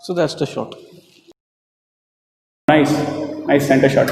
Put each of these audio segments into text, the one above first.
So that's the shot. Nice, nice center shot.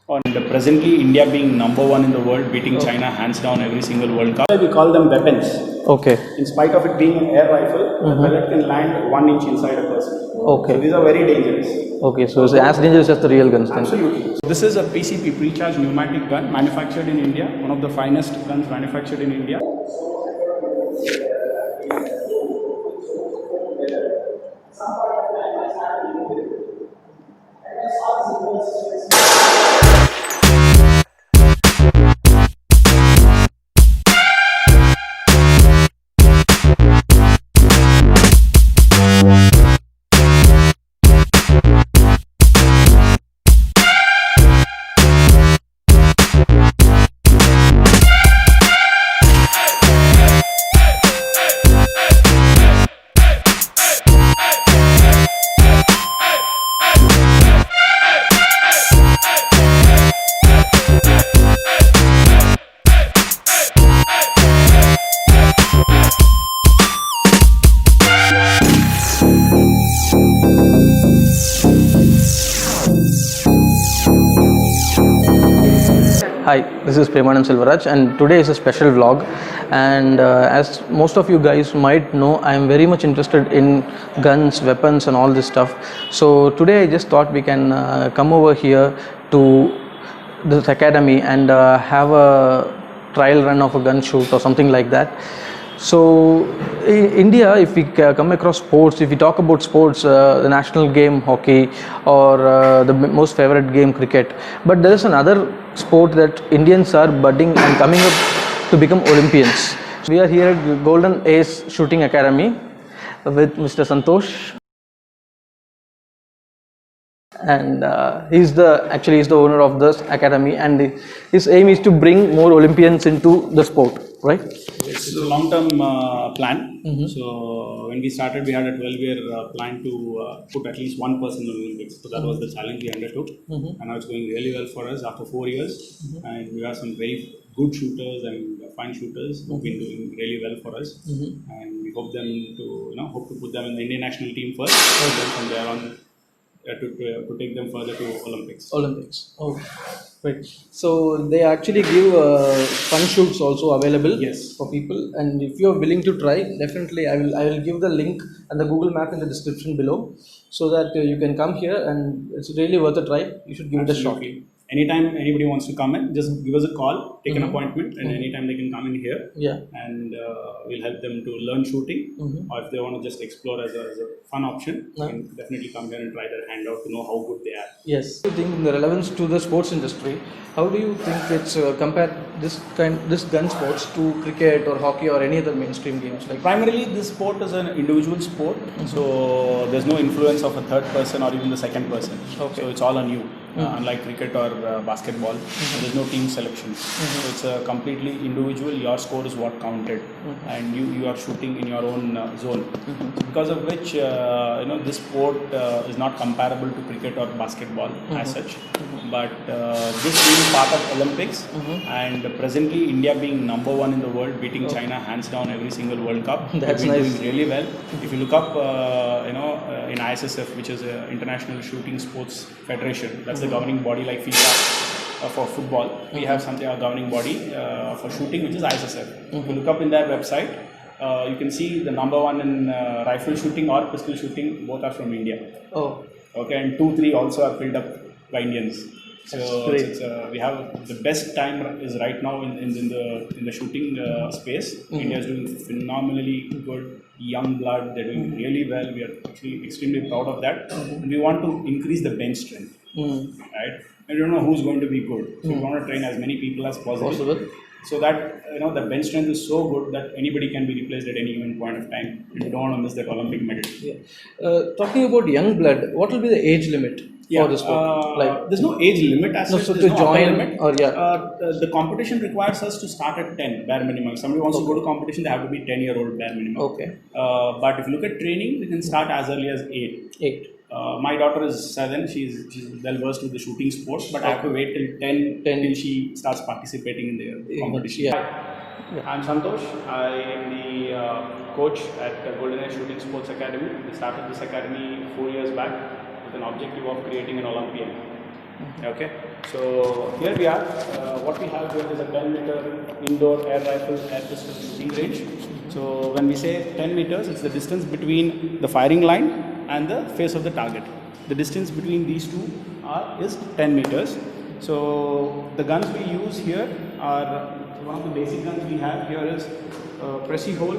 And presently, India being number one in the world, beating China hands down every single World Cup. We call them weapons. Okay. In spite of it being an air rifle, the pellet can land 1 inch inside a person. Okay. So these are very dangerous. Okay, so it's as dangerous as the real guns then. Absolutely. So this is a PCP, pre-charged pneumatic gun, manufactured in India, one of the finest guns manufactured in India. Hi, this is Premanand Silvaraj and today is a special vlog, and as most of you guys might know, I am very much interested in guns, weapons and all this stuff. So today I just thought we can come over here to this academy and have a trial run of a gun shoot or something like that. So in India, if we come across sports, if we talk about sports, the national game hockey or the most favorite game cricket, but there is another sport that Indians are budding and coming up to become Olympians. We are here at Golden Ace Shooting Academy with Mr. Santosh, and he's the owner of this academy, and his aim is to bring more Olympians into the sport, right? It's a long-term plan. So when we started, we had a 12-year plan to put at least one person in the Olympics. So that was the challenge we undertook, and now it's going really well for us after 4 years. And we have some very good shooters and fine shooters who've been doing really well for us. And we hope to put them in the Indian national team first, and then from there on to take them further to Olympics. Oh, right. So they actually give fun shoots also available, Yes, for people, and if you are willing to try, definitely I will give the link and the Google map in the description below, so that you can come here, and it's really worth a try. You should give it a shot. absolutely. Anytime anybody wants to come in, just give us a call, take an appointment, and anytime they can come in here. Yeah. And we'll help them to learn shooting, or if they want to just explore as a fun option, they can definitely come here and try their hand out to know how good they are. Yes. I think in the relevance to the sports industry, how do you think it's compare this gun sports to cricket or hockey or any other mainstream games? Like Primarily, this sport is an individual sport, so there's no influence of a third person or even the second person. Okay. So it's all on you. Unlike cricket or basketball, there's no team selection. So it's a completely individual. Your score is what counted, and you are shooting in your own zone. Because of which, this sport is not comparable to cricket or basketball as such. But this being part of Olympics, and presently India being number one in the world, beating China hands down every single World Cup. That's We've been nice. doing really well. If you look up, in ISSF, which is International Shooting Sports Federation, that's the governing body like FIFA for football. We have something, a governing body for shooting, which is ISSF. If you look up in their website, you can see the number one in rifle shooting or pistol shooting, both are from India. oh, Okay, and 2, 3 also are filled up by Indians. So great. we have the best time is right now in the shooting space. India is doing phenomenally good. Young blood, they're doing really well. We are actually extremely proud of that, and we want to increase the bench strength. Right? I don't know who's going to be good. So we want to train as many people as possible. So that the bench strength is so good that anybody can be replaced at any given point of time. And you don't want to miss that Olympic medal. Yeah. Talking about young blood, what will be the age limit for the sport? There's no age limit as such. So There's to no upper join limit. or The competition requires us to start at 10 bare minimum. If somebody wants to go to competition, they have to be 10-year-old bare minimum. Okay. But if you look at training, they can start as early as 8. My daughter is 7. She's well versed with the shooting sports, but I have to wait till 10 till she starts participating in the competition. Yeah. I'm Santosh. I am the coach at Golden Age Shooting Sports Academy. We started this academy 4 years back with an objective of creating an Olympian. Okay, so here we are. What we have here is a 10-meter indoor air rifle air pistol shooting range. So when we say 10 meters, it's the distance between the firing line and the face of the target. The distance between these two is 10 meters. So the guns we use here are one of the basic guns we have here is Pressy hole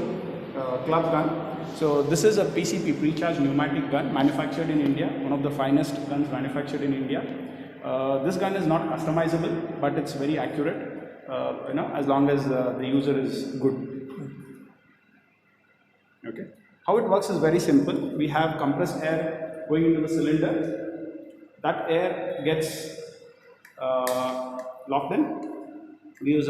club gun. So this is a PCP, pre-charged pneumatic gun, manufactured in India, one of the finest guns manufactured in India. This gun is not customizable, but it's very accurate, as long as the user is good. Okay. How it works is very simple. We have compressed air going into the cylinder. That air gets locked in. We use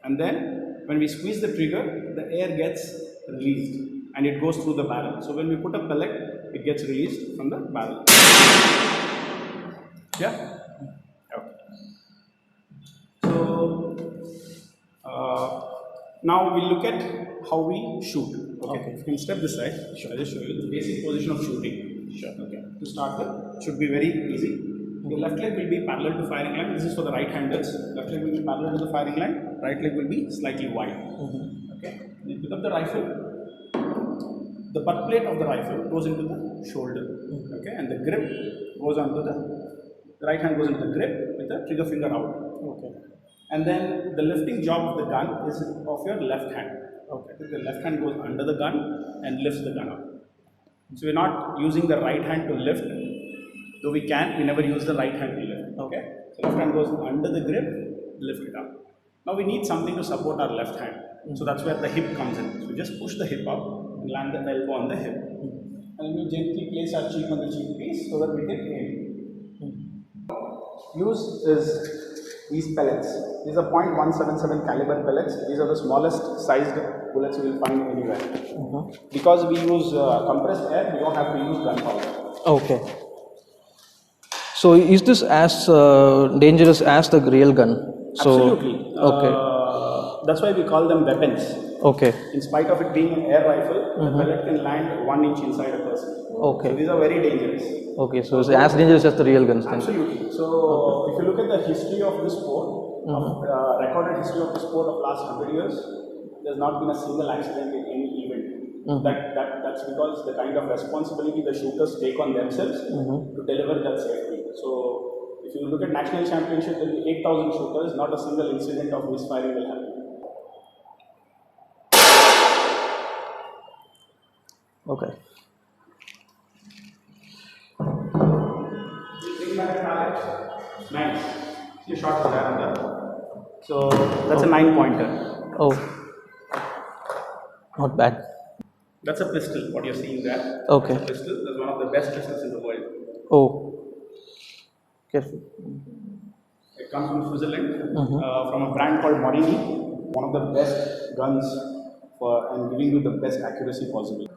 and then when we squeeze the trigger, the air gets released and it goes through the barrel. So when we put a pellet, it gets released from the barrel. Yeah. Okay. So now we'll look at how we shoot. Okay. If you can step this side, I'll just show you the basic position of shooting. Sure. Okay. To start with, it should be very easy. Your left leg will be parallel to firing line. This is for the right handers. Left leg will be parallel to the firing line. Right leg will be slightly wide. Okay. You pick up the rifle. The butt plate of the rifle goes into the shoulder. Okay. And the grip goes onto the right hand goes into the grip with the trigger finger out. Okay. And then the lifting job of the gun is of your left hand. Okay. The left hand goes under the gun and lifts the gun up. So we're not using the right hand to lift. Though we never use the right hand to lift. Okay. So left hand goes under the grip, lift it up. Now we need something to support our left hand. So that's where the hip comes in. So we just push the hip up and land the elbow on the hip. And we gently place our cheek on the cheek piece so that we can aim. Use is these pellets. These are .177 caliber pellets. These are the smallest sized bullets you will find anywhere. Because we use compressed air, we don't have to use gunpowder. Okay. So is this as dangerous as the real gun? So, absolutely. Okay. That's why we call them weapons. Okay. In spite of it being an air rifle, the pellet can land 1 inch inside a person. Okay. So these are very dangerous. Okay. So it's as dangerous as the real guns then? Absolutely. So if you look at the history of this sport, recorded history of the sport of last 100 years, there's not been a single accident in any event. That's because the kind of responsibility the shooters take on themselves to deliver that safety. So if you look at national championship, there will be 8,000 shooters, not a single incident of misfiring will happen. Okay. Bring back the target. Nice. You shot the guy on that. So that's a 9-pointer. Oh. Not bad. That's a pistol, what you're seeing there. Okay. That's a pistol. That's one of the best pistols in the world. Oh. Careful. It comes from Switzerland, from a brand called Morini. One of the best guns and giving you the best accuracy possible.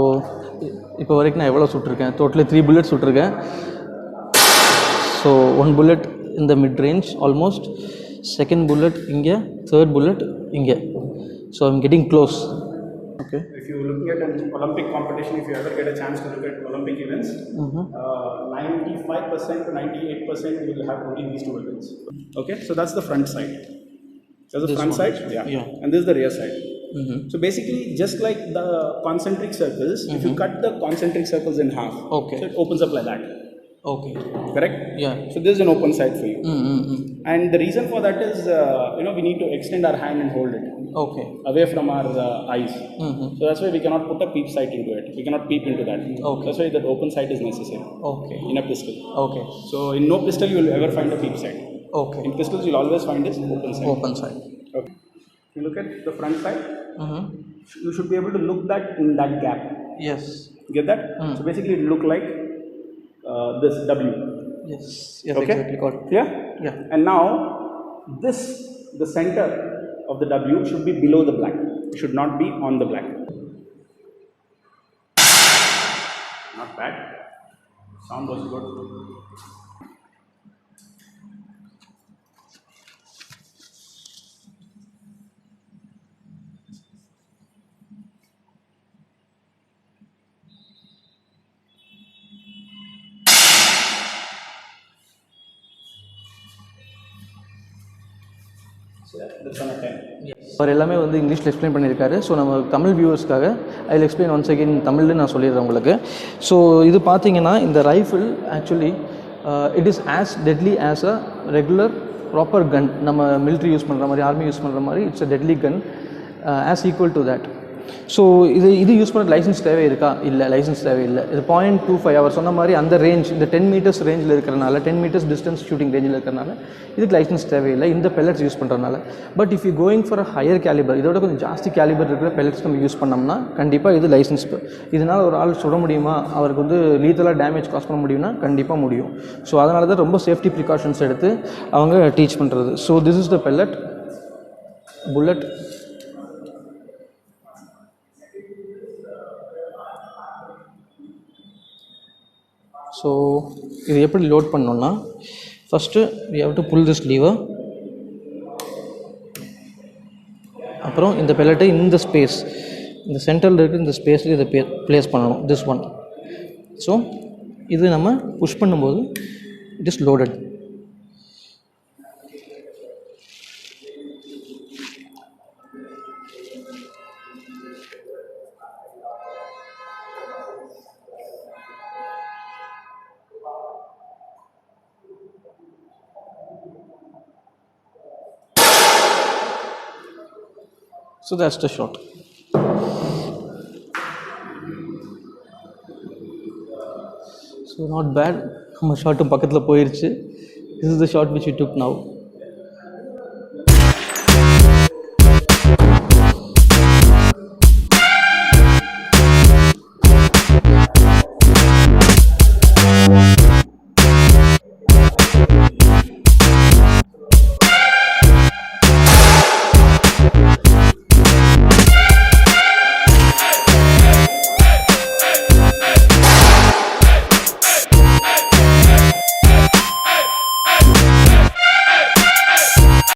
So இப்போ வரைக்கும் நான் எவ்வளோ சுட்டிருக்கேன்? Totally 3 bullets சுட்டிருக்கேன். So 1 bullet in the mid range almost, second bullet இங்கே, third bullet இங்கே. So I'm getting close. Okay. If you're looking at an Olympic competition, if you ever get a chance to look at Olympic events, 95% to 98% you will have only these two weapons. Okay, so that's the front side. That's the front side, yeah. And this is the rear side. So basically, just like the concentric circles, if you cut the concentric circles in half, Okay. so it opens up like that. Okay. Correct? Yeah. So this is an open side for you. And the reason for that is, we need to extend our hand and hold it. Okay. Away from our eyes. So that's why we cannot put a peep sight into it. We cannot peep into that. Okay. That's why that open sight is necessary. Okay. In a pistol. Okay. So in no pistol you will ever find a peep sight. Okay. In pistols you'll always find this open sight. Open side. Okay. You look at the front side. you should be able to look that in that gap. Yes. Get that? So basically it look like this W. Yes. Yes. Okay? Exactly. Got it. Yeah? Yeah. And now this, the center of the W should be below the black. It should not be on the black. Not bad. Sound was good. That's on a 10. அவர் எல்லாமே வந்து இங்கிலீஷில் explain பண்ணியிருக்காரு. So நம்ம தமிழ் வியூவர்ஸ்க்காக I will explain once again தமிழில் நான் சொல்லிடுறேன் உங்களுக்கு. ஸோ இது பார்த்தீங்கன்னா இந்த rifle actually it is as deadly as a regular proper gun. நம்ம மிலிட்ரி யூஸ் பண்ணுற மாதிரி, ஆர்மி யூஸ் பண்ணுற மாதிரி it's a deadly gun as equal to that. So இது யூஸ் பண்ண லைசன்ஸ் தேவை இருக்கா? இல்லை, லைசன்ஸ் தேவையில்லை. இது 0.25 அவர் சொன்ன மாதிரி அந்த ரேஞ்ச், இந்த 10 மீட்டர்ஸ் ரேஞ்சில் இருக்கிறனால, 10 மீட்டர்ஸ் டிஸ்டன்ஸ் ஷூட்டிங் ரேஞ்சில் இருக்கிறனால இதுக்கு லைசன்ஸ் தேவையில்லை இந்த பெல்லட்ஸ் யூஸ் பண்ணுறதுனால. But if you going for a higher calibre, இதோட கொஞ்சம் ஜாஸ்தி கேலிபர் இருக்கிற பெல்லட்ஸ் நம்ம யூஸ் பண்ணோம்னா கண்டிப்பாக இது லைசன்ஸ். இதனால் ஒரு ஆள் சுட முடியுமா, அவருக்கு வந்து லீத்தலாக டேமேஜ் காஸ் பண்ண முடியும்னா கண்டிப்பாக முடியும். ஸோ அதனால தான் ரொம்ப சேஃப்டி ப்ரிகாஷன்ஸ் எடுத்து அவங்க டீச் பண்ணுறது. So this is the pellet bullet. So இது எப்படி லோட் பண்ணோன்னா, first we have to pull this lever. அப்புறம் இந்த பெல்லட்டை இந்த ஸ்பேஸ், இந்த சென்டரில் இருக்கிற இந்த ஸ்பேஸில் இதை ப்ளேஸ் பண்ணணும், திஸ் ஒன். ஸோ இது நம்ம புஷ் பண்ணும்போது it is loaded. So that's the shot. So not bad. நம்ம ஷாட்டும் பக்கத்தில் போயிடுச்சு. This is the shot which we took now.